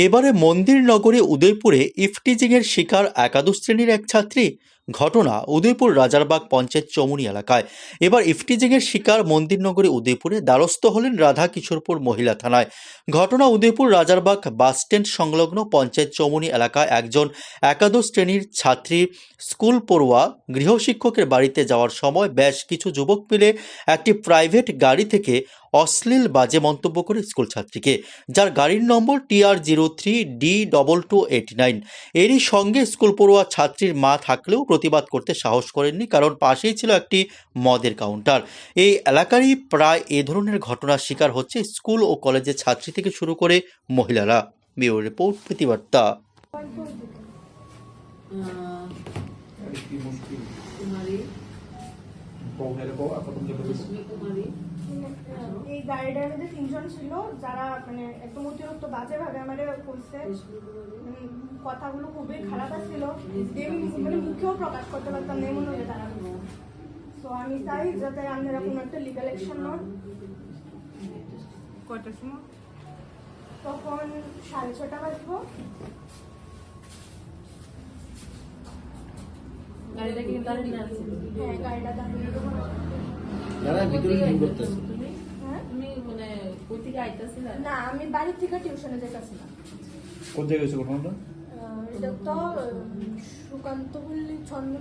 এবারে মন্দির নগরী উদয়পুরে ইফটিজিংয়ের শিকার একাদশ শ্রেণীর এক ছাত্রী। ঘটনা উদয়পুর রাজারবাগ পঞ্চায়েত চৌমুনি এলাকায়। এবার ইফটিজিংয়ের শিকার মন্দির নগরী উদয়পুরে দ্বারস্থ হলেন রাধা কিশোরপুর মহিলা থানায়। ঘটনা উদয়পুর রাজারবাগ বাসস্ট্যান্ড সংলগ্ন পঞ্চায়েত চৌমুনি এলাকায় একজন একাদশ শ্রেণীর ছাত্রী স্কুল পড়ুয়া গৃহশিক্ষকের বাড়িতে যাওয়ার সময় বেশ কিছু যুবক মিলে একটি প্রাইভেট গাড়ি থেকে অশ্লীল বাজে মন্তব্য করে স্কুল ছাত্রীকে, যার গাড়ির নম্বর TR03D2289। এরই সঙ্গে স্কুল পড়ুয়া ছাত্রীর মা থাকলেও প্রতিবাদ করতে সাহস করেননি, কারণ পাশেই ছিল একটি মদের কাউন্টার। এই এলাকারই প্রায় এ ধরনের ঘটনার শিকার হচ্ছে স্কুল ও কলেজের ছাত্রী থেকে শুরু করে মহিলারা। ব্যুরো রিপোর্ট, প্রতিবার্তা। এই গাড়িটার মধ্যে তিনজন ছিল, যারা মানে একদম অতিরিক্ত বাজে ভাবে আমাদের করছে। কথাগুলো খুবই খারাপ ছিল, মানে মুখেও প্রকাশ করতে পারতাম না এমন হয়ে তারা। তো আমি চাই যাতে আপনারা কোনো একটা লিগাল অ্যাকশন নেন। কয়টার সময়? তখন 6:30 বাজবো। গাড়িটা কি দাঁড়িয়ে আছে? হ্যাঁ, গাড়িটা দাঁড়িয়ে দেবো। দাদা ভিতরে কি করতেছ? তুমি মানে কই থেকে আইতাছিল? না, আমি বাড়ি থেকে টিউশনে যাইতাছিলাম। কোন জায়গায় হয়েছে ঘটনাটা? এটা তো সুকান্ত পল্লী ছন্দ